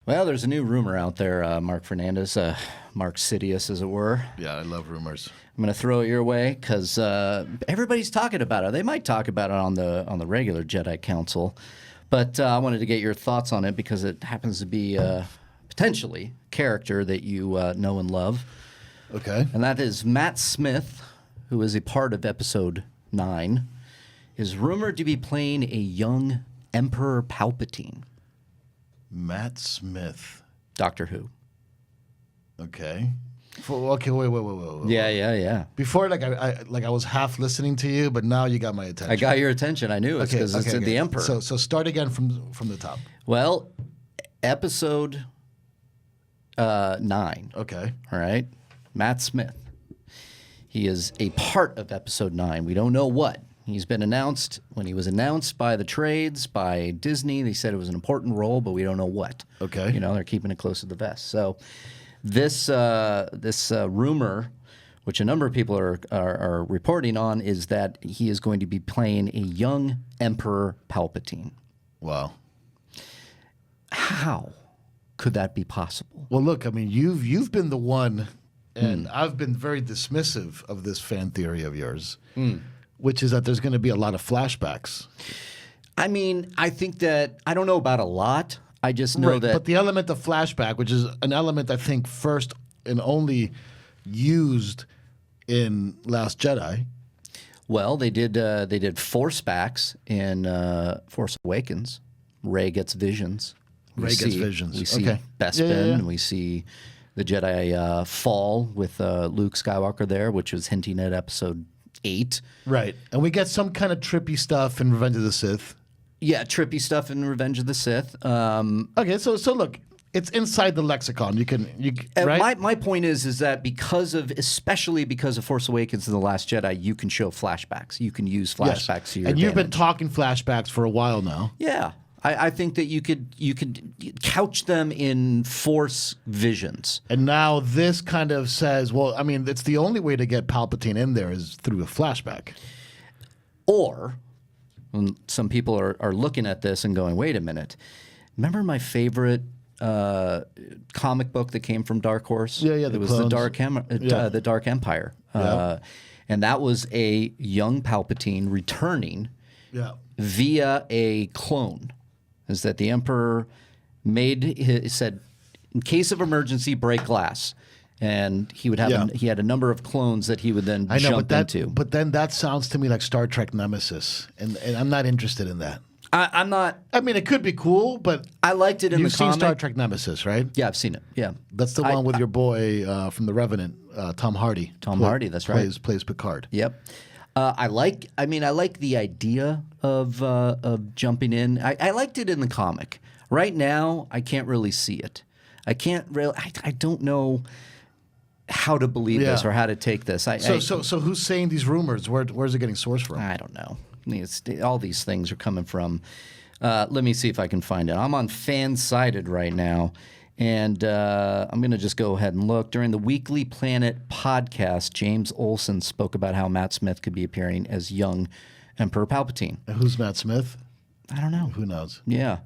Well, there's a new rumor out there, Mark Fernandez, Mark Sidious, as it were. Yeah, I love rumors. I'm going to throw it your way because everybody's talking about it. They might talk about it on the regular Jedi Council, but I wanted to get your thoughts on it because it happens to be potentially a character that you know and love. Okay. And that is Matt Smith, who is a part of Episode 9, is rumored to be playing a young Emperor Palpatine. Matt Smith. Doctor Who. Okay. Okay, wait. Yeah. Before, I was half listening to you, but now you got my attention. I got your attention. I knew it because it's the Emperor. So start again from the top. Well, Episode 9. Okay. All right. Matt Smith. He is a part of Episode 9. We don't know what. He's been announced. When he was announced by the trades, by Disney, they said it was an important role, but we don't know what. Okay. You know, they're keeping it close to the vest. So this rumor, which a number of people are reporting on, is that he is going to be playing a young Emperor Palpatine. Wow. How could that be possible? Well, look, I mean, you've been the one, and I've been very dismissive of this fan theory of yours. Which is that there's going to be a lot of flashbacks. I mean, I think that I don't know about a lot. I just know that. But the element of flashback, which is an element I think first and only used in Last Jedi. Well, they did Force backs in Force Awakens. Rey gets visions. Rey gets visions. We see Bespin. And we see the Jedi fall with Luke Skywalker there, which was hinting at Episode 8. Right. And we get some kind of trippy stuff in Revenge of the Sith. Yeah, trippy stuff in Revenge of the Sith. Okay, so look, it's inside the lexicon. You can right? My point is that especially because of Force Awakens and The Last Jedi, you can show flashbacks. You can use flashbacks to your And you've been advantage. talking flashbacks for a while now. Yeah. I think that you could couch them in Force visions. And now this kind of says, well, I mean, it's the only way to get Palpatine in there is through a flashback. Or, some people are looking at this and going, wait a minute. Remember my favorite comic book that came from Dark Horse? Yeah, it was the Dark Empire. And that was a young Palpatine returning via a clone. Is that the Emperor said, in case of emergency, break glass. And he would have he had a number of clones that he would then jump into. But then that sounds to me like Star Trek Nemesis. And I'm not interested in that. I'm not. I mean, it could be cool, but I liked it in the comic. You've seen Star Trek Nemesis, right? Yeah, I've seen it. Yeah. That's the one with your boy from The Revenant, Tom Hardy. Tom Hardy, that's right. Plays Picard. Yep. I like the idea of jumping in. I liked it in the comic. Right now, I can't really see it. I don't know how to believe this or how to take this. So who's saying these rumors? Where's it getting sourced from? I don't know. All these things are coming from. Let me see if I can find it. I'm on Fansided right now. And I'm going to just go ahead and look. During the Weekly Planet podcast, James Olsen spoke about how Matt Smith could be appearing as young Emperor Palpatine. And who's Matt Smith? I don't know. Who knows? Yeah.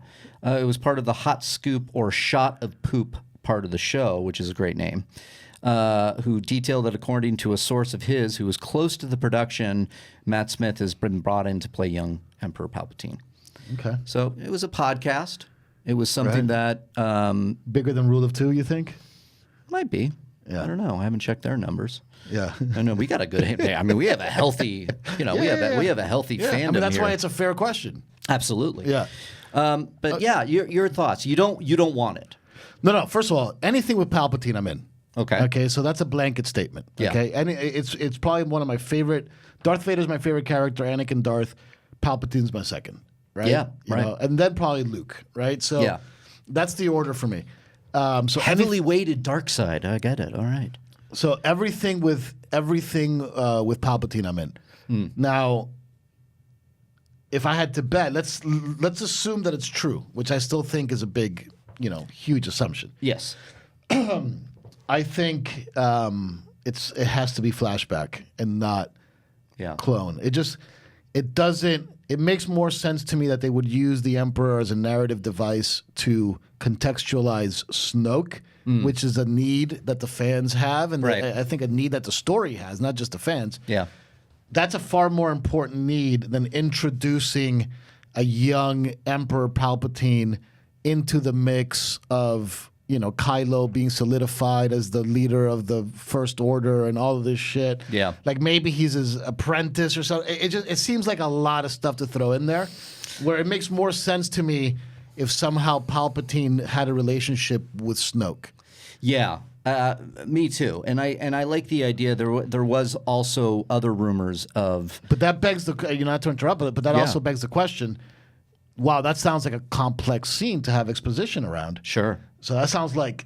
It was part of the Hot Scoop or Shot of Poop part of the show, which is a great name, who detailed that according to a source of his who was close to the production, Matt Smith has been brought in to play young Emperor Palpatine. Okay. So it was a podcast. It was something that bigger than Rule of Two, you think? Might be. Yeah. I don't know. I haven't checked their numbers. Yeah. I know we got a good. I mean, we have a healthy. We have a healthy fandom. I mean, that's here. why it's a fair question. Absolutely. Yeah. But your thoughts. You don't want it. No. First of all, anything with Palpatine, I'm in. Okay. Okay. So that's a blanket statement. Yeah. Okay. And it's probably one of my favorite. Darth Vader's my favorite character. Anakin, Darth. Palpatine's my second. Right. Yeah. You right. know, and then probably Luke. Right. So that's the order for me. So heavily weighted dark side. I get it. All right. So everything with Palpatine, I'm in. Now, if I had to bet, let's assume that it's true, which I still think is a big, huge assumption. Yes. I think it has to be flashback and not clone. it doesn't. It makes more sense to me that they would use the Emperor as a narrative device to contextualize Snoke, which is a need that the fans have, and I think a need that the story has, not just the fans. Yeah. That's a far more important need than introducing a young Emperor Palpatine into the mix of, Kylo being solidified as the leader of the First Order and all of this shit. Yeah. Like maybe he's his apprentice or something. It seems like a lot of stuff to throw in there, where it makes more sense to me if somehow Palpatine had a relationship with Snoke. Yeah. Me too, and I like the idea. There was also other rumors of, but that begs not to interrupt, but that also begs the question. Wow, that sounds like a complex scene to have exposition around. Sure. So that sounds like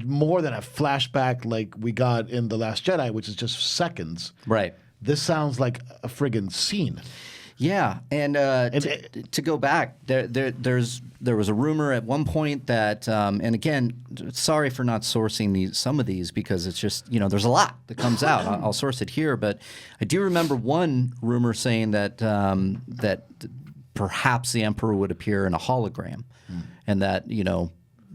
more than a flashback like we got in The Last Jedi, which is just seconds. Right. This sounds like a friggin' scene. Yeah, and to go back, there was a rumor at one point that, and again, sorry for not sourcing some of these because it's just there's a lot that comes out. I'll source it here, but I do remember one rumor saying that that perhaps the Emperor would appear in a hologram, and that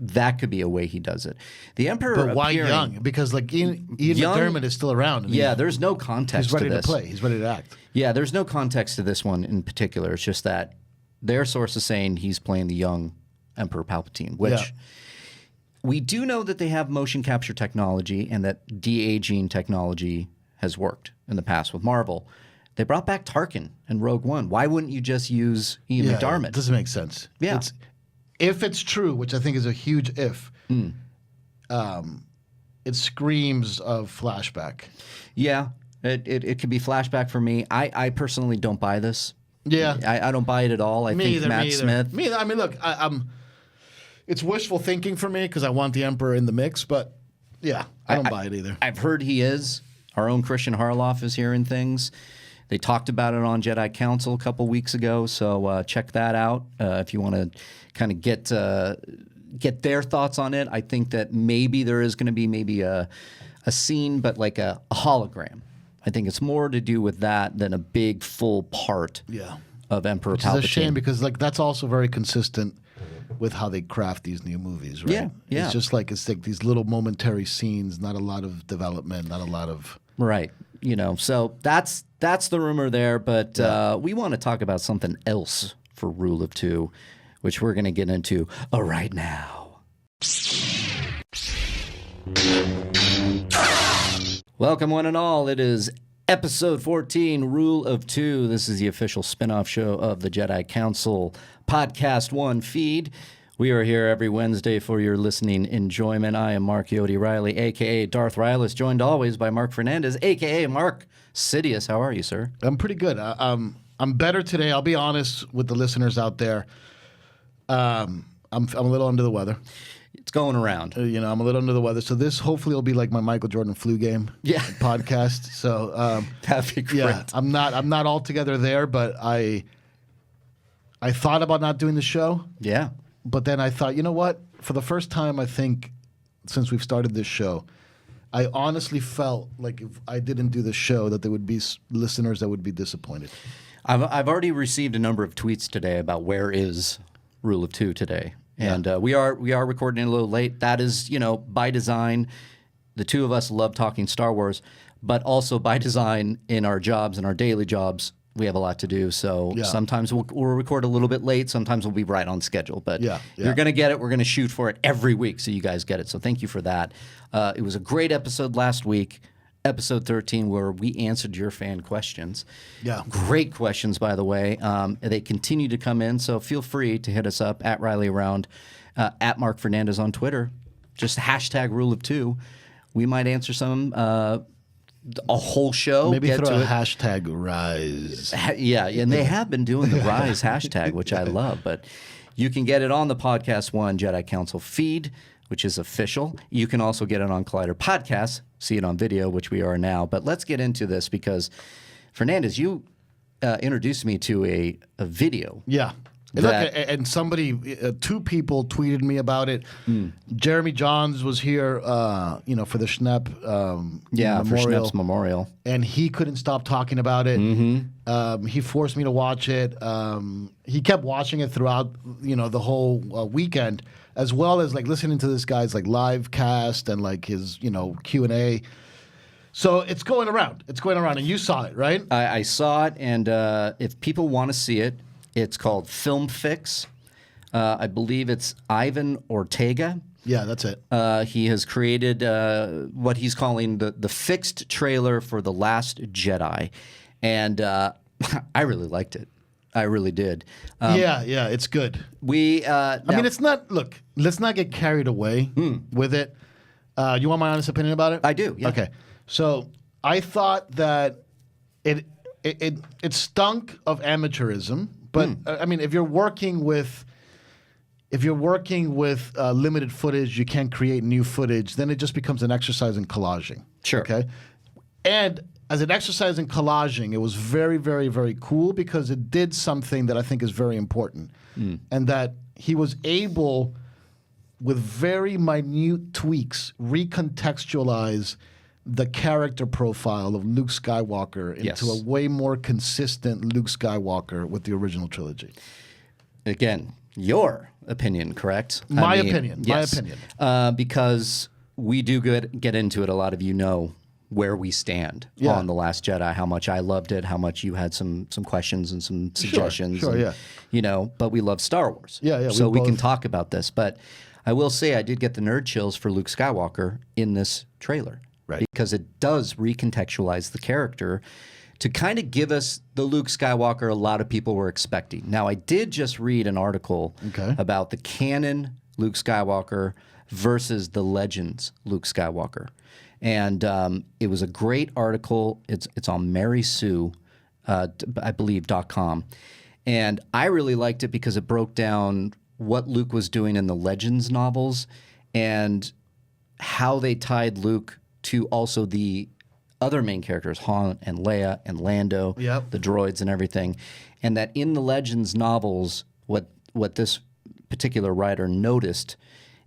that could be a way he does it. The Emperor, but why young? Because Ian McDiarmid is still around. Yeah, there's no context. He's ready to this. To play. He's ready to act. Yeah, there's no context to this one in particular. It's just that their source is saying he's playing the young Emperor Palpatine, which we do know that they have motion capture technology and that de-aging technology has worked in the past with Marvel. They brought back Tarkin in Rogue One. Why wouldn't you just use Ian McDiarmid? It doesn't make sense. Yeah. If it's true, which I think is a huge if, it screams of flashback. Yeah. It could be flashback for me. I personally don't buy this. Yeah. I don't buy it at all. I think Matt Smith. Me either. I mean, look, it's wishful thinking for me because I want the Emperor in the mix, but yeah, I don't buy it either. I've heard he is. Our own Christian Harloff is hearing things. They talked about it on Jedi Council a couple weeks ago, so check that out if you want to kind of get their thoughts on it. I think that maybe there is going to be a scene, but like a hologram. I think it's more to do with that than a big full part of Emperor Palpatine. Which is a shame because that's also very consistent with how they craft these new movies, right? Yeah. It's just like these little momentary scenes, not a lot of development, not a lot of right. So that's the rumor there, but we want to talk about something else for Rule of Two, which we're going to get into right now. Welcome, one and all. It is episode 14, Rule of Two. This is the official spinoff show of the Jedi Council Podcast One feed. We are here every Wednesday for your listening enjoyment. I am Mark Yodi Riley, a.k.a. Darth Rylis, joined always by Mark Fernandez, a.k.a. Mark Sidious. How are you, sir? I'm pretty good. I'm better today. I'll be honest with the listeners out there. I'm a little under the weather. It's going around. I'm a little under the weather. So this hopefully will be like my Michael Jordan flu game podcast. So that'd be great. Yeah, I'm not altogether there, but I thought about not doing the show. Yeah. But then I thought, you know what? For the first time, I think, since we've started this show, I honestly felt like if I didn't do the show, that there would be listeners that would be disappointed. I've already received a number of tweets today about where is Rule of Two today. And we are recording a little late. That is, by design. The two of us love talking Star Wars, but also by design in our jobs and our daily jobs, we have a lot to do. So sometimes we'll record a little bit late. Sometimes we'll be right on schedule. But you're going to get it. We're going to shoot for it every week so you guys get it. So thank you for that. It was a great episode last week, episode 13, where we answered your fan questions. Yeah. Great questions, by the way. They continue to come in, so feel free to hit us up at Riley Around, at Mark Fernandez on Twitter. Just hashtag Rule of Two. We might answer some, a whole show. Maybe throw a hashtag Rise. Yeah, and they have been doing the Rise hashtag, which I love. But you can get it on the Podcast One Jedi Council feed, which is official. You can also get it on Collider Podcasts, see it on video, which we are now. But let's get into this because, Fernandez, you introduced me to a video. Yeah. And somebody, two people tweeted me about it. Jeremy Johns was here, for the Schnepp for memorial. Schnepp's memorial. And he couldn't stop talking about it. He forced me to watch it. He kept watching it throughout, the whole weekend, as well as like listening to this guy's like live cast and like his, Q&A. So it's going around. And you saw it, right? I saw it, and if people want to see it, it's called Film Fix. I believe it's Ivan Ortega. Yeah, that's it. He has created what he's calling the fixed trailer for The Last Jedi. And I really liked it. I really did. Yeah, it's good. I mean, it's not, look, let's not get carried away with it. You want my honest opinion about it? I do, yeah. Okay. So I thought that it stunk of amateurism, but I mean, if you're working with limited footage, you can't create new footage, then it just becomes an exercise in collaging. Sure. Okay. And as an exercise in collaging, it was very, very, very cool because it did something that I think is very important, and that he was able, with very minute tweaks, recontextualize the character profile of Luke Skywalker into a way more consistent Luke Skywalker with the original trilogy. Again, your opinion, correct? My opinion. Because we do get into it. A lot of you know where we stand on The Last Jedi, how much I loved it, how much you had some questions and some suggestions. Sure, but we love Star Wars. Yeah. So we can talk about this. But I will say I did get the nerd chills for Luke Skywalker in this trailer. Right. Because it does recontextualize the character to kind of give us the Luke Skywalker a lot of people were expecting. Now, I did just read an article about the canon Luke Skywalker versus the Legends Luke Skywalker. And it was a great article. It's on Mary Sue, I believe, .com. And I really liked it because it broke down what Luke was doing in the Legends novels and how they tied Luke to also the other main characters, Han and Leia and Lando, the droids and everything. And that in the Legends novels, what this particular writer noticed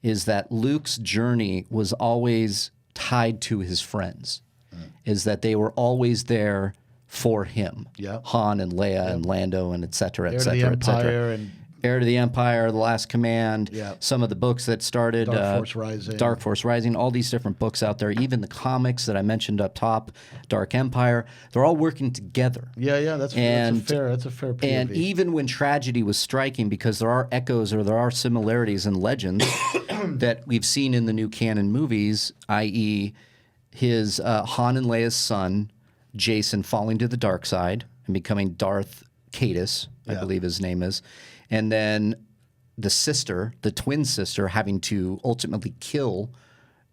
is that Luke's journey was always tied to his friends, is that they were always there for him. Han and Leia and Lando and et cetera, et cetera, et cetera. Heir to the Empire, The Last Command, some of the books that started Dark Force Rising, all these different books out there, even the comics that I mentioned up top, Dark Empire, they're all working together. That's a fair POV. And even when tragedy was striking, because there are echoes or there are similarities in Legends that we've seen in the new canon movies, i.e. his Han and Leia's son, Jason, falling to the dark side and becoming Darth Caedus, I believe his name is. And then the sister, the twin sister, having to ultimately kill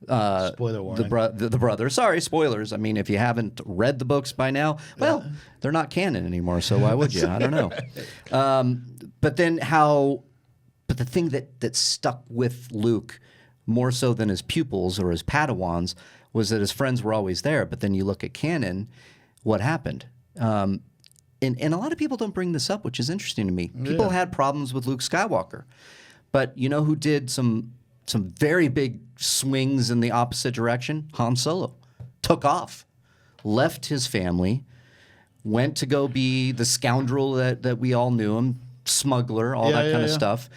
Spoiler warning. the brother. Sorry, spoilers. I mean, if you haven't read the books by now, well, they're not canon anymore, so why would you? I don't know. But the thing that stuck with Luke more so than his pupils or his Padawans was that his friends were always there. But then you look at canon, what happened? And a lot of people don't bring this up, which is interesting to me. People had problems with Luke Skywalker. But you know who did some very big swings in the opposite direction? Han Solo. Took off. Left his family. Went to go be the scoundrel that we all knew him. Smuggler, all that kind of stuff.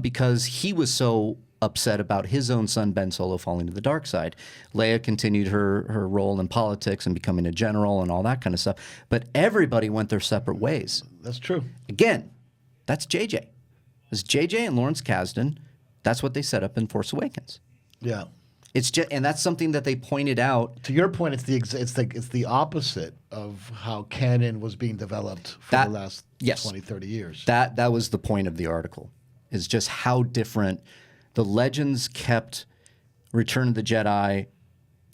Because he was so upset about his own son Ben Solo falling to the dark side. Leia continued her role in politics and becoming a general and all that kind of stuff. But everybody went their separate ways. That's true. Again, that's JJ. It's JJ and Lawrence Kasdan. That's what they set up in Force Awakens. Yeah. It's just, and that's something that they pointed out. To your point, it's the opposite of how canon was being developed for the last 20, 30 years. That was the point of the article, is just how different the Legends kept Return of the Jedi,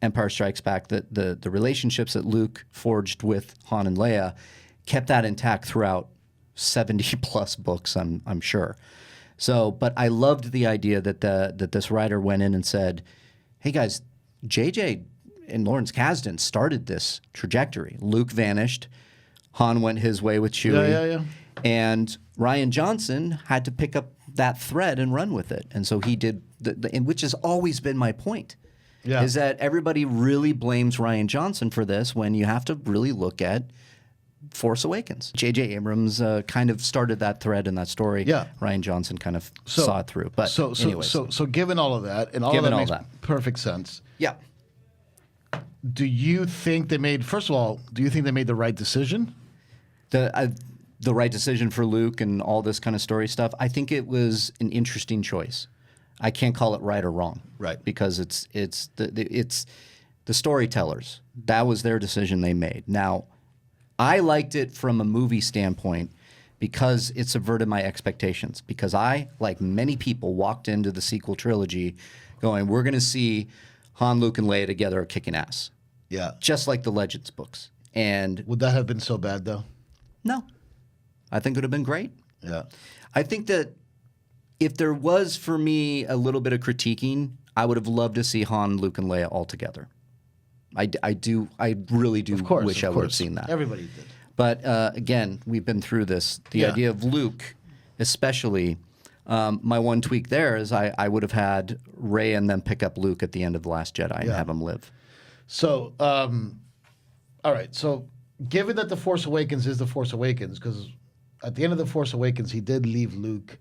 Empire Strikes Back, the relationships that Luke forged with Han and Leia, kept that intact throughout 70-plus books, I'm sure. So, but I loved the idea that this writer went in and said, hey guys, JJ and Lawrence Kasdan started this trajectory. Luke vanished. Han went his way with Chewie. And Rian Johnson had to pick up that thread and run with it. And so he did, and which has always been my point, is that everybody really blames Rian Johnson for this when you have to really look at Force Awakens. J.J. Abrams kind of started that thread in that story. Yeah. Rian Johnson kind of saw it through. But anyways. So given all of that, and all of that makes perfect sense. Yeah. Do you think they made, first of all, do you think they made the right decision? The right decision for Luke and all this kind of story stuff? I think it was an interesting choice. I can't call it right or wrong. Right. Because it's the storytellers. That was their decision they made. Now, I liked it from a movie standpoint because it subverted my expectations. Because I, like many people, walked into the sequel trilogy going, we're going to see Han, Luke, and Leia together kicking ass. Yeah. Just like the Legends books. And would that have been so bad, though? No. I think it would have been great. Yeah. I think that if there was, for me, a little bit of critiquing, I would have loved to see Han, Luke, and Leia all together. I really do wish I would have seen that. Everybody did. But again, we've been through this. The idea of Luke, especially, my one tweak there is I would have had Rey and then pick up Luke at the end of The Last Jedi and have him live. So, all right. So, given that The Force Awakens is The Force Awakens, because at the end of The Force Awakens, he did leave Luke.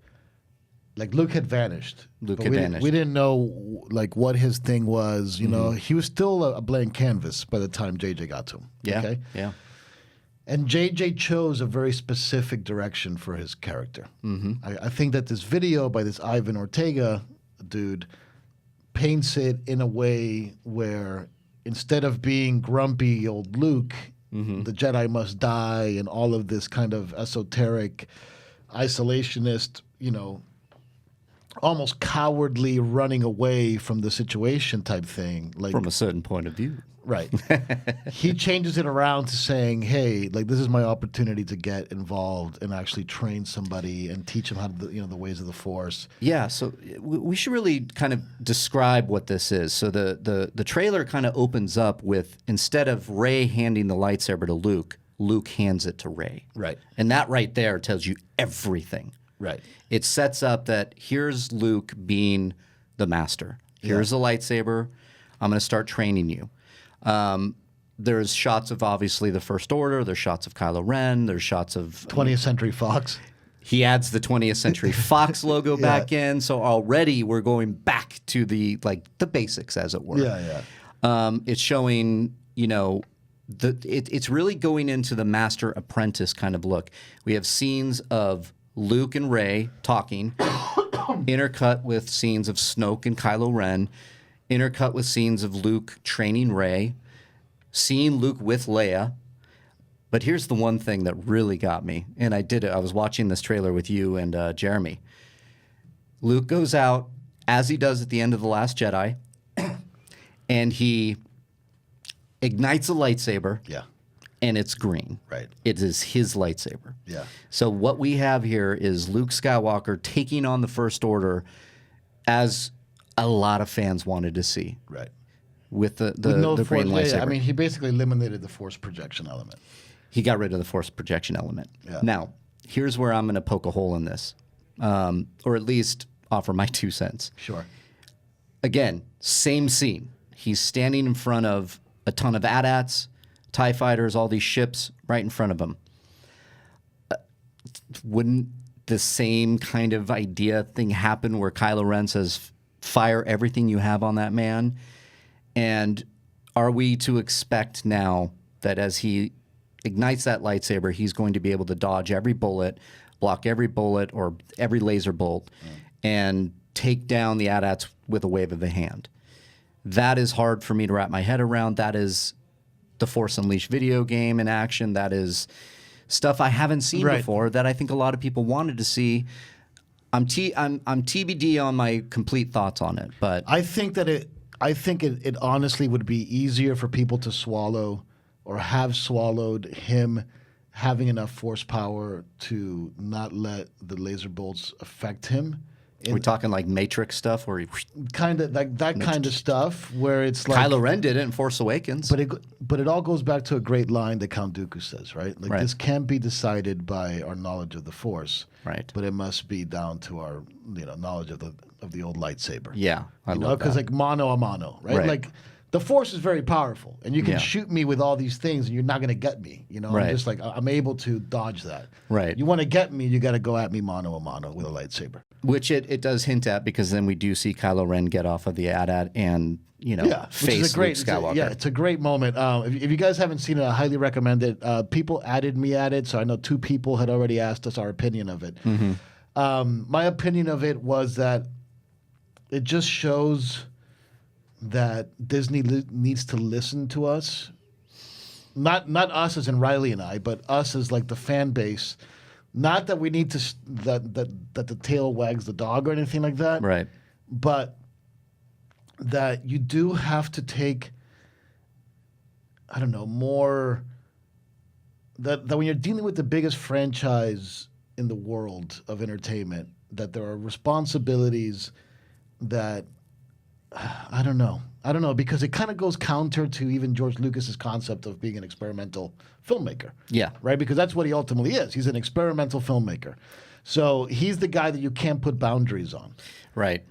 Like, Luke had vanished. Luke had vanished. We didn't know, like, what his thing was. You know, he was still a blank canvas by the time J.J. got to him. Yeah, okay? yeah. And J.J. chose a very specific direction for his character. I think that this video by this Ivan Ortega dude paints it in a way where instead of being grumpy old Luke, the Jedi must die, and all of this kind of esoteric, isolationist, you know, almost cowardly running away from the situation type thing. Like, from a certain point of view. Right. He changes it around to saying, hey, like, this is my opportunity to get involved and actually train somebody and teach them how to, you know, the ways of the Force. Yeah, so we should really kind of describe what this is. So the trailer kind of opens up with, instead of Rey handing the lightsaber to Luke, Luke hands it to Rey. Right. And that right there tells you everything. Right. It sets up that here's Luke being the master. Here's the lightsaber. I'm going to start training you. There's shots of, obviously, the First Order. There's shots of Kylo Ren. There's shots of 20th Century Fox. He adds the 20th Century Fox logo back in. So already we're going back to the basics, as it were. Yeah, yeah. It's showing, you know, it's really going into the master apprentice kind of look. We have scenes of Luke and Rey talking, intercut with scenes of Snoke and Kylo Ren, intercut with scenes of Luke training Rey, seeing Luke with Leia. But here's the one thing that really got me, and I was watching this trailer with you and Jeremy. Luke goes out, as he does at the end of The Last Jedi, and he ignites a lightsaber. Yeah. And it's green. Right. It is his lightsaber. Yeah. So what we have here is Luke Skywalker taking on the First Order, as a lot of fans wanted to see. Right. With the green lightsaber. I mean, he basically eliminated the Force projection element. He got rid of the Force projection element. Yeah. Now, here's where I'm going to poke a hole in this, or at least offer my 2 cents. Sure. Again, same scene. He's standing in front of a ton of AT-ATs, TIE fighters, all these ships right in front of him. Wouldn't the same kind of idea thing happen where Kylo Ren says, fire everything you have on that man? And are we to expect now that as he ignites that lightsaber, he's going to be able to dodge every bullet, block every bullet or every laser bolt, and take down the AT-ATs with a wave of the hand? That is hard for me to wrap my head around. That is the Force Unleashed video game in action. That is stuff I haven't seen before that I think a lot of people wanted to see. I'm TBD on my complete thoughts on it, but I think it honestly would be easier for people to swallow or have swallowed him having enough Force power to not let the laser bolts affect him Are we talking like Matrix stuff, or kind of like that kind of stuff where it's like Kylo Ren did it in Force Awakens? But it all goes back to a great line that Count Dooku says, right? Like this can't be decided by our knowledge of the Force, right? But it must be down to our knowledge of the old lightsaber. Yeah, I love that. Because like mano a mano, right? Like the Force is very powerful, and you can shoot me with all these things, and you're not going to get me. I'm just like I'm able to dodge that. Right. You want to get me, you got to go at me mano a mano with a lightsaber. Which it does hint at, because then we do see Kylo Ren get off of the AT-AT and face Luke Skywalker. It's a great moment. If you guys haven't seen it, I highly recommend it. People added me at it, so I know 2 people had already asked us our opinion of it. My opinion of it was that it just shows that Disney needs to listen to us. Not us as in Riley and I, but us as like the fan base. Not that we need to that the tail wags the dog or anything like that. Right. But that you do have to take, I don't know, more that when you're dealing with the biggest franchise in the world of entertainment, that there are responsibilities that I don't know, because it kind of goes counter to even George Lucas's concept of being an experimental filmmaker. Yeah. Right? Because that's what he ultimately is. He's an experimental filmmaker. So he's the guy that you can't put boundaries on. Right.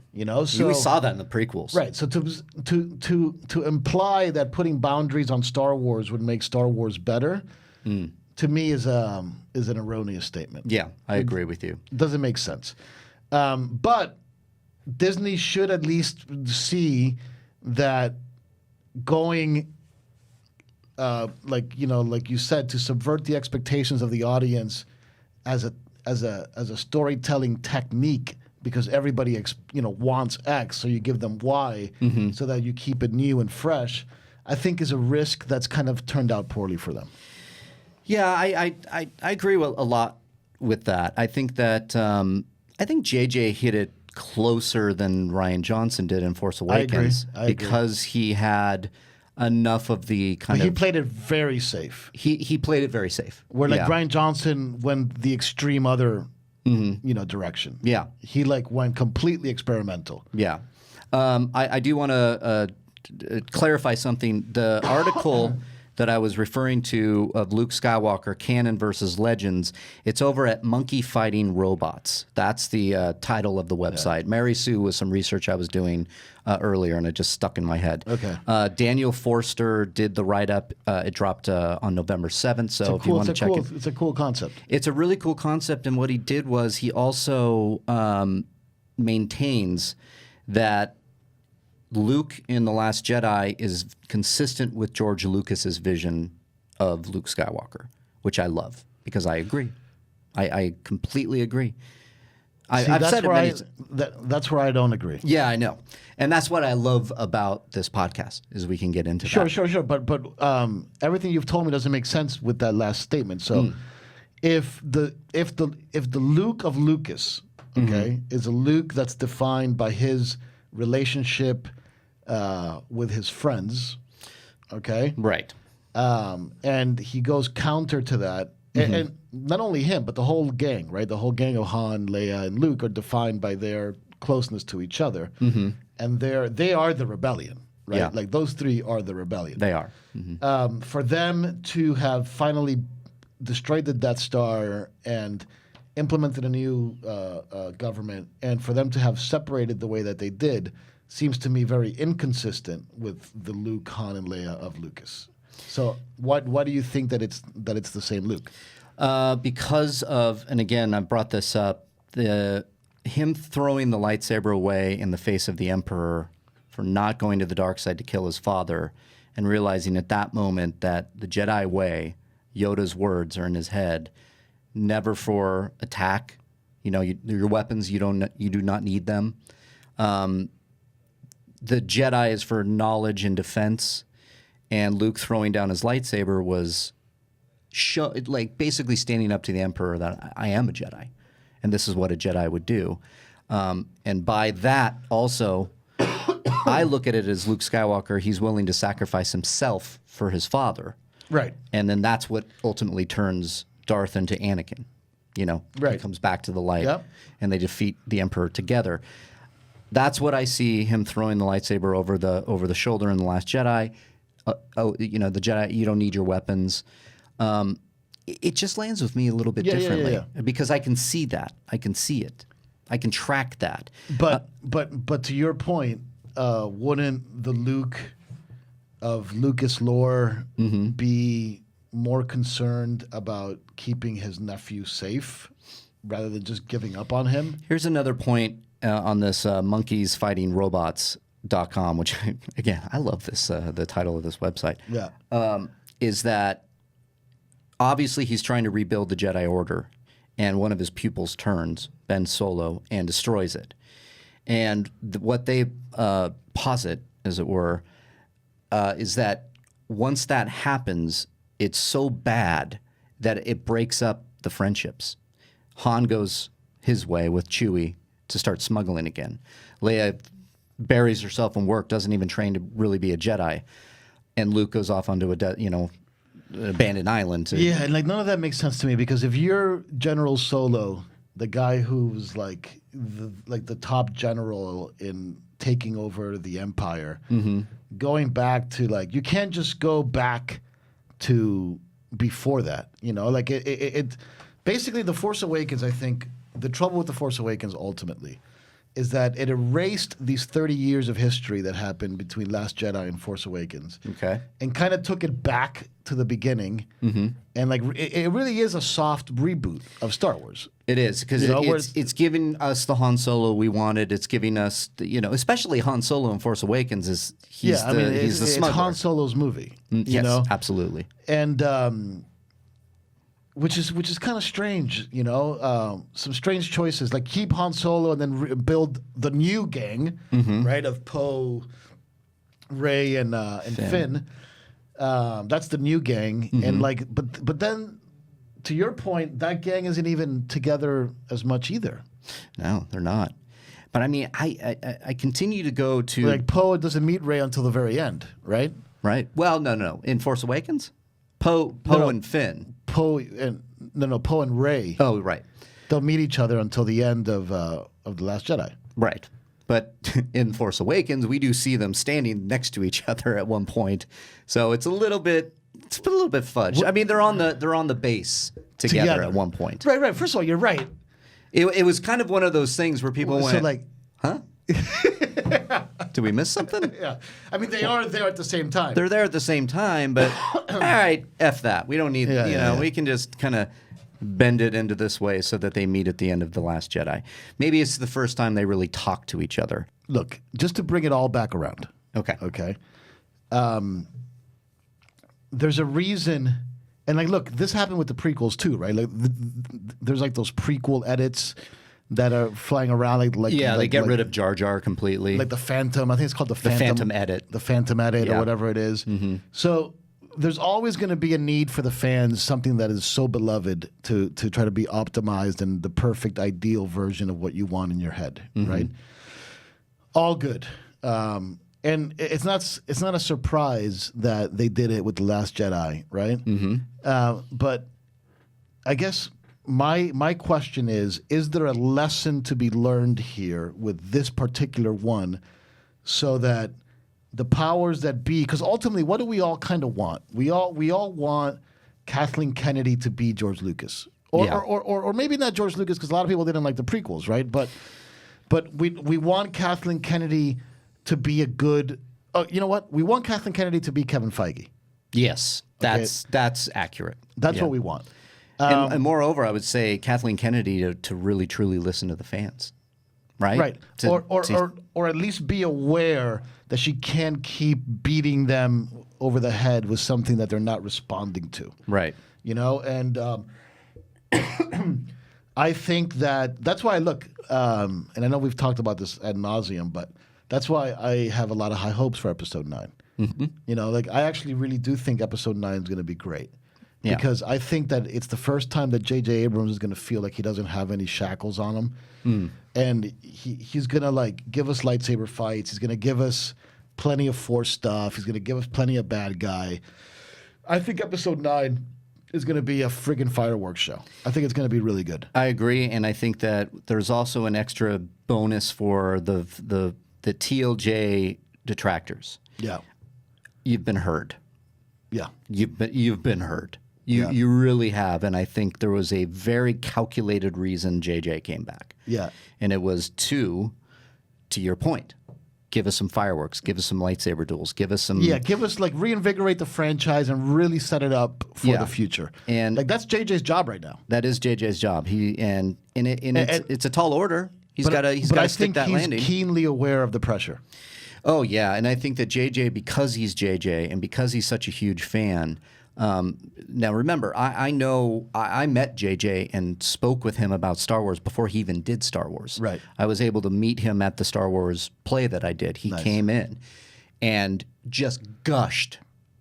So we saw that in the prequels. Right. So to imply that putting boundaries on Star Wars would make Star Wars better, to me is an erroneous statement. Yeah, I agree with you. Doesn't make sense. But Disney should at least see that going, like you said, to subvert the expectations of the audience as a storytelling technique, because everybody wants X, so you give them Y, so that you keep it new and fresh, I think is a risk that's kind of turned out poorly for them. Yeah, I agree with a lot with that. I think that JJ hit it closer than Rian Johnson did in Force Awakens. I agree. Because he had enough of the he played it very safe. He played it very safe. Where like Rian Johnson went the extreme other direction. Yeah. He like went completely experimental. Yeah. I do want to clarify something. The article that I was referring to of Luke Skywalker, Canon versus Legends, it's over at Monkey Fighting Robots. That's the title of the website. Mary Sue was some research I was doing earlier, and it just stuck in my head. Okay. Daniel Forster did the write-up. It dropped on November 7th, so if you want to check it. It's a cool concept. It's a really cool concept, and what he did was he also maintains that Luke in The Last Jedi is consistent with George Lucas's vision of Luke Skywalker, which I love, because I agree. I completely agree. I've said it many times. That's where I don't agree. Yeah, I know. And that's what I love about this podcast, is we can get into that. Sure. But everything you've told me doesn't make sense with that last statement. So if the Luke of Lucas, is a Luke that's defined by his relationship with his friends, right, and he goes counter to that, and not only him, but the whole gang, right? The whole gang of Han, Leia, and Luke are defined by their closeness to each other, and they are the rebellion, right? Yeah. Like those 3 are the rebellion. They are. For them to have finally destroyed the Death Star and implemented a new government, and for them to have separated the way that they did, seems to me very inconsistent with the Luke, Han, and Leia of Lucas. So why do you think that it's the same Luke? Because of, and again, I brought this up, him throwing the lightsaber away in the face of the Emperor for not going to the dark side to kill his father, and realizing at that moment that the Jedi way, Yoda's words are in his head, never for attack. Your weapons, you do not need them. The Jedi is for knowledge and defense, and Luke throwing down his lightsaber was basically standing up to the Emperor that I am a Jedi, and this is what a Jedi would do. And by that also, I look at it as Luke Skywalker, he's willing to sacrifice himself for his father. Right. And then that's what ultimately turns Darth into Anakin. He comes back to the light, Yep. and they defeat the Emperor together. That's what I see him throwing the lightsaber over the shoulder in The Last Jedi. The Jedi, you don't need your weapons. It just lands with me a little bit differently because I can see that. I can see it. I can track that. But to your point, wouldn't the Luke of Lucas lore be more concerned about keeping his nephew safe rather than just giving up on him? Here's another point on this monkeysfightingrobots.com, which, again, I love this, the title of this website. Yeah. Is that obviously he's trying to rebuild the Jedi Order, and one of his pupils turns, Ben Solo, and destroys it. And what they posit, as it were, is that once that happens, it's so bad that it breaks up the friendships. Han goes his way with Chewie to start smuggling again. Leia buries herself in work, doesn't even train to really be a Jedi, and Luke goes off onto an abandoned island. Yeah, and none of that makes sense to me because if you're General Solo, the guy who's like the top general in taking over the Empire, going back to you can't just go back to before that. It basically The Force Awakens. I think the trouble with The Force Awakens ultimately is that it erased these 30 years of history that happened between Last Jedi and Force Awakens. Okay. And kind of took it back to the beginning. And it really is a soft reboot of Star Wars. It is, because it's giving us the Han Solo we wanted. It's giving us, especially Han Solo in Force Awakens he's the smuggler. It's Han Solo's movie. Yes, absolutely. And which is kind of strange, some strange choices, like keep Han Solo and then build the new gang, right, of Poe, Rey, and Finn. That's the new gang, and but then, to your point, that gang isn't even together as much either. No, they're not. But I mean, I continue to go to Poe doesn't meet Rey until the very end, right? Right. Well, no. In Force Awakens, Poe and Finn. Poe and Rey. Oh, right. They'll meet each other until the end of The Last Jedi. Right. But in Force Awakens, we do see them standing next to each other at one point. So it's a little bit fudged. I mean, they're on the base together at one point. Right. First of all, you're right. It was kind of one of those things where people went, huh? Did we miss something? Yeah. I mean, they are there at the same time. They're there at the same time, but all right, F that. We don't need, we can just kind of bend it into this way so that they meet at the end of The Last Jedi. Maybe it's the first time they really talk to each other. Look, just to bring it all back around. Okay. There's a reason, and look, this happened with the prequels too, right? There's those prequel edits that are flying around. They get rid of Jar Jar completely. Like the Phantom, I think it's called the Phantom edit. The Phantom edit or whatever it is. So there's always going to be a need for the fans, something that is so beloved to try to be optimized and the perfect ideal version of what you want in your head, right? All good. And it's not a surprise that they did it with The Last Jedi, right? But I guess my question is there a lesson to be learned here with this particular one so that the powers that be, because ultimately, what do we all kind of want? We all want Kathleen Kennedy to be George Lucas, or maybe not George Lucas, because a lot of people didn't like the prequels, right? But we want Kathleen Kennedy to be a good. You know what? We want Kathleen Kennedy to be Kevin Feige. Yes, that's accurate. That's what we want. And moreover, I would say Kathleen Kennedy to really truly listen to the fans, right? Right. Or at least be aware that she can't keep beating them over the head with something that they're not responding to. Right. And I think that's why I look, and I know we've talked about this ad nauseum, but that's why I have a lot of high hopes for Episode 9. I actually really do think Episode 9 is going to be great. Yeah. Because I think that it's the first time that J.J. Abrams is going to feel like he doesn't have any shackles on him. And he's going to give us lightsaber fights. He's going to give us plenty of Force stuff. He's going to give us plenty of bad guy. I think Episode 9 is going to be a friggin' fireworks show. I think it's going to be really good. I agree, and I think that there's also an extra bonus for the TLJ detractors. Yeah. You've been heard. Yeah. You've been heard. You really have, and I think there was a very calculated reason JJ came back. Yeah. And it was to your point, give us some fireworks, give us some lightsaber duels, give us some... Yeah, give us, like, reinvigorate the franchise and really set it up for the future. And like, that's JJ's job right now. That is JJ's job. It's a tall order. He's got to stick that landing. But I think he's keenly aware of the pressure. Oh, yeah, and I think that JJ, because he's JJ and because he's such a huge fan... now remember, I met JJ and spoke with him about Star Wars before he even did Star Wars. Right. I was able to meet him at the Star Wars play that I did. He came in and just gushed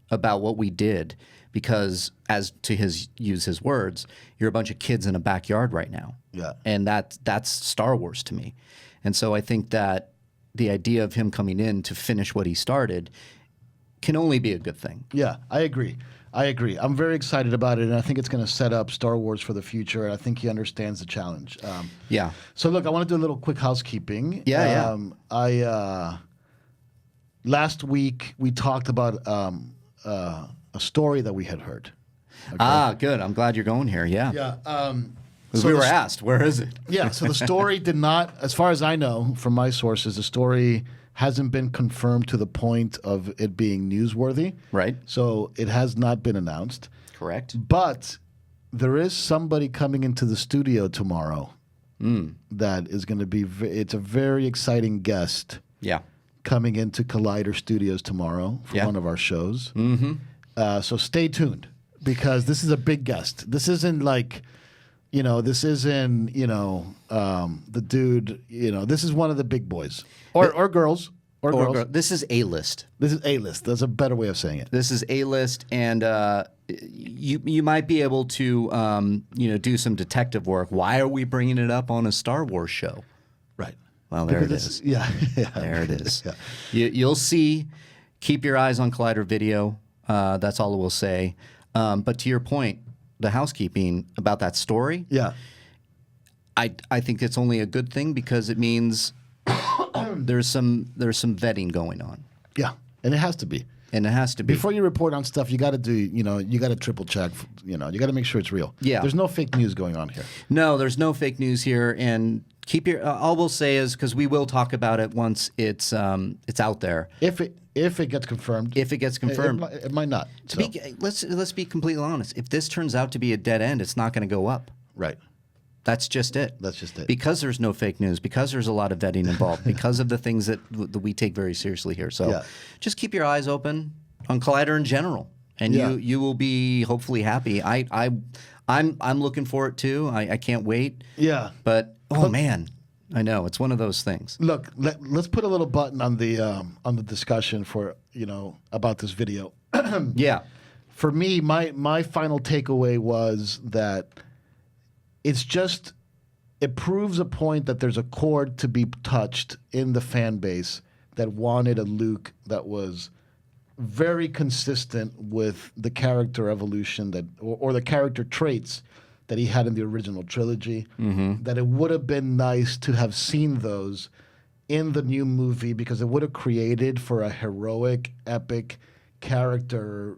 about what we did because, as to use his words, you're a bunch of kids in a backyard right now. Yeah. And that's Star Wars to me. And so I think that the idea of him coming in to finish what he started can only be a good thing. Yeah, I agree. I'm very excited about it, and I think it's going to set up Star Wars for the future. And I think he understands the challenge. Yeah. So look, I want to do a little quick housekeeping. Yeah, last week we talked about a story that we had heard. Okay? Ah, good. I'm glad you're going here. Yeah. Yeah. So we were asked, where is it? Yeah. So the story did not, as far as I know from my sources, the story hasn't been confirmed to the point of it being newsworthy. Right. So it has not been announced. Correct. But there is somebody coming into the studio tomorrow that is going to be, it's a very exciting guest. Yeah. Coming into Collider Studios tomorrow for one of our shows. Mm-hmm. So stay tuned because this is a big guest. This isn't like, this isn't, the dude, this is one of the big boys. Or girls. Or girls. This is A-list. This is A-list. That's a better way of saying it. This is A-list, and you might be able to do some detective work. Why are we bringing it up on a Star Wars show? Right. Well, there it is. Yeah. There it is. Yeah. You'll see. Keep your eyes on Collider Video. That's all we'll say. But to your point, the housekeeping about that story. Yeah. I think it's only a good thing because it means there's some vetting going on. Yeah, and it has to be. And it has to be. Before you report on stuff, you got to do, you got to triple check, you got to make sure it's real. Yeah. There's no fake news going on here. No, there's no fake news here. And keep your, all we'll say is, because we will talk about it once it's out there. If it gets confirmed. If it gets confirmed. It might not. So. Let's be completely honest. If this turns out to be a dead end, it's not going to go up. Right. That's just it. That's just it. Because there's no fake news, because there's a lot of vetting involved, because of the things that we take very seriously here. So just keep your eyes open on Collider in general, and you will be hopefully happy. I'm looking for it too. I can't wait. Yeah. But man, I know it's one of those things. Look, let's put a little button on the discussion for about this video. Yeah. For me, my final takeaway was that it proves a point that there's a chord to be touched in the fan base that wanted a Luke that was very consistent with the character evolution or the character traits that he had in the original trilogy. Mm-hmm. That it would have been nice to have seen those in the new movie because it would have created for a heroic, epic character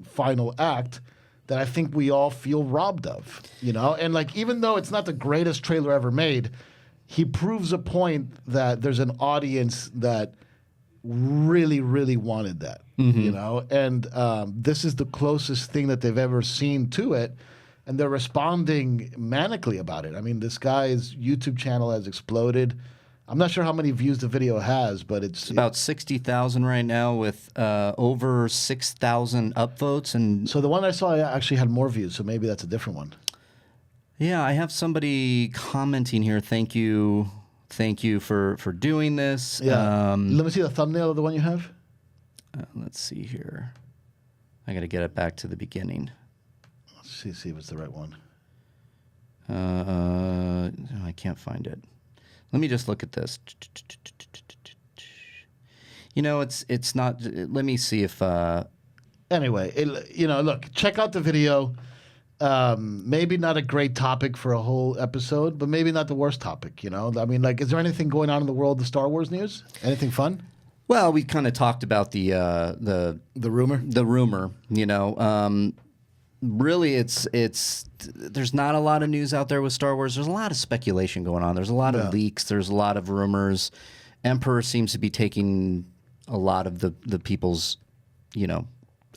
final act that I think we all feel robbed of, And like, even though it's not the greatest trailer ever made, he proves a point that there's an audience that really, really wanted that, And this is the closest thing that they've ever seen to it, and they're responding manically about it. I mean, this guy's YouTube channel has exploded. I'm not sure how many views the video has, but it's about 60,000 right now with over 6,000 upvotes. And so the one I saw actually had more views, so maybe that's a different one. Yeah, I have somebody commenting here. Thank you for doing this. Yeah. Let me see the thumbnail of the one you have. Let's see here. I got to get it back to the beginning. Let's see if it's the right one. I can't find it. Let me just look at this. It's not. Let me see if Anyway, look, check out the video. Maybe not a great topic for a whole episode, but maybe not the worst topic. I mean, like, is there anything going on in the world of Star Wars news? Anything fun? Well, we kind of talked about the rumor. The rumor, really, there's not a lot of news out there with Star Wars. There's a lot of speculation going on. There's a lot of leaks. There's a lot of rumors. Emperor seems to be taking a lot of the people's,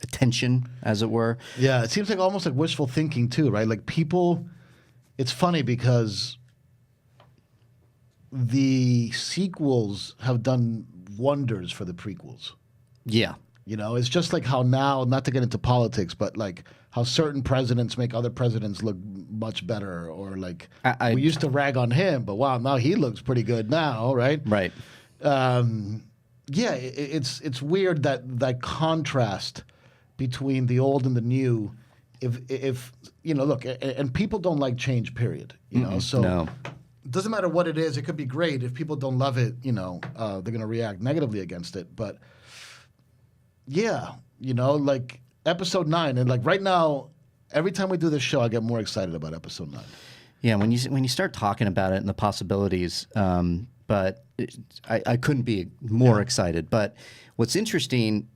attention, as it were. Yeah, it seems like almost like wishful thinking too, right? Like people, it's funny because the sequels have done wonders for the prequels. Yeah. It's just like how now, not to get into politics, but like how certain presidents make other presidents look much better, or like we used to rag on him, but wow, now he looks pretty good now, right? Right. Yeah, it's weird that contrast between the old and the new. If look, and people don't like change, period. So no. It doesn't matter what it is. It could be great. If people don't love it, they're going to react negatively against it. But yeah, like episode 9, and like right now, every time we do this show, I get more excited about episode 9. Yeah, when you start talking about it and the possibilities, but I couldn't be more excited. But what's interesting,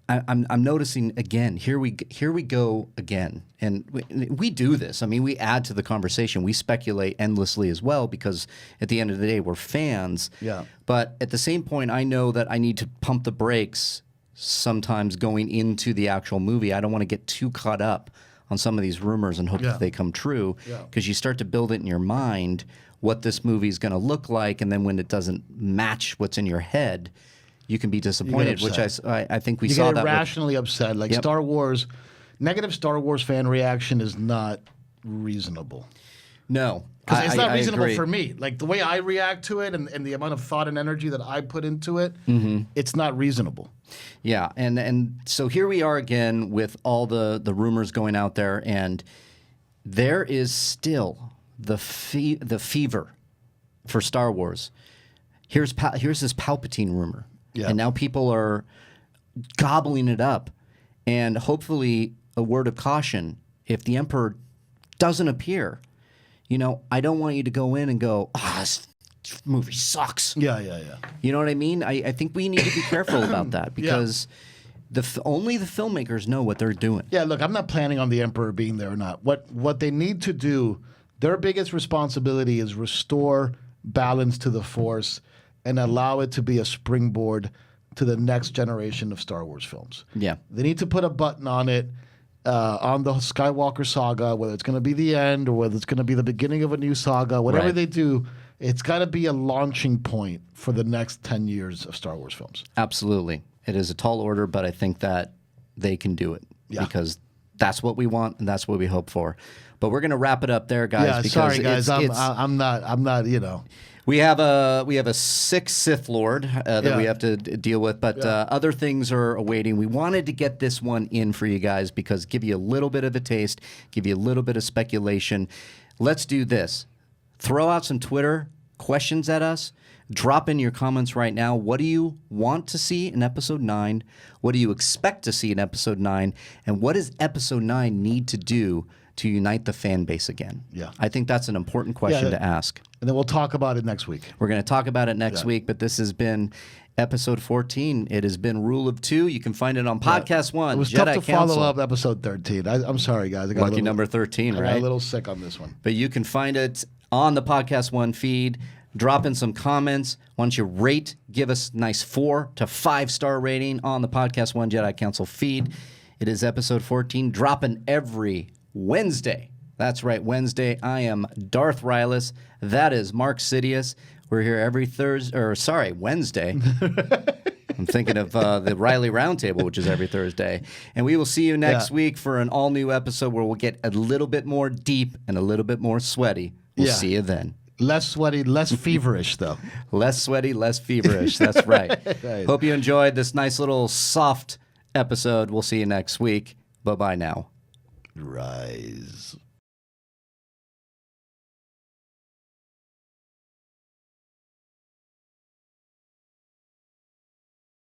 I'm noticing again. Here we go again, and we do this. I mean, we add to the conversation. We speculate endlessly as well, because at the end of the day, we're fans. Yeah. But at the same point, I know that I need to pump the brakes sometimes going into the actual movie. I don't want to get too caught up on some of these rumors and hope that they come true, because you start to build it in your mind what this movie is going to look like, and then when it doesn't match what's in your head, you can be disappointed, which I think we saw that. You get irrationally upset. Like Star Wars, negative Star Wars fan reaction is not reasonable. No. Because it's not reasonable for me. Like the way I react to it and the amount of thought and energy that I put into it, it's not reasonable. Yeah, and so here we are again with all the rumors going out there, and there is still the fever for Star Wars. Here's this Palpatine rumor. Yeah. And now people are gobbling it up. And hopefully, a word of caution, if the Emperor doesn't appear, I don't want you to go in and go, this movie sucks. Yeah. You know what I mean? I think we need to be careful about that, because only the filmmakers know what they're doing. Yeah, look, I'm not planning on the Emperor being there or not. What they need to do, their biggest responsibility is restore balance to the Force and allow it to be a springboard to the next generation of Star Wars films. Yeah. They need to put a button on it, on the Skywalker saga, whether it's going to be the end or whether it's going to be the beginning of a new saga, whatever they do, it's got to be a launching point for the next 10 years of Star Wars films. Absolutely. It is a tall order, but I think that they can do it because that's what we want and that's what we hope for. But we're going to wrap it up there, guys. Yeah, because sorry, guys. I'm not. We have a sick Sith Lord that we have to deal with, but other things are awaiting. We wanted to get this one in for you guys because give you a little bit of a taste, give you a little bit of speculation. Let's do this. Throw out some Twitter questions at us. Drop in your comments right now. What do you want to see in Episode 9? What do you expect to see in Episode 9? And what does Episode 9 need to do to unite the fan base again? Yeah. I think that's an important question to ask. And then we'll talk about it next week. We're going to talk about it next week, but this has been Episode 14. It has been Rule of 2. You can find it on Podcast 1. It was Jedi tough to Council. follow up Episode 13. I'm sorry, guys. I got Lucky number 13, right? I got a little sick on this one. But you can find it on the Podcast 1 feed. Drop in some comments. Why don't you rate, give us a nice 4 to 5-star rating on the Podcast 1 Jedi Council feed. It is Episode 14, dropping every Wednesday. That's right, Wednesday. I am Darth Rylas. That is Mark Sidious. We're here every Wednesday. I'm thinking of the Riley Roundtable, which is every Thursday. And we will see you next week for an all-new episode where we'll get a little bit more deep and a little bit more sweaty. We'll see you then. Less sweaty, less feverish, though. Less sweaty, less feverish. That's right. Hope you enjoyed this nice little soft episode. We'll see you next week. Bye-bye now. Rise.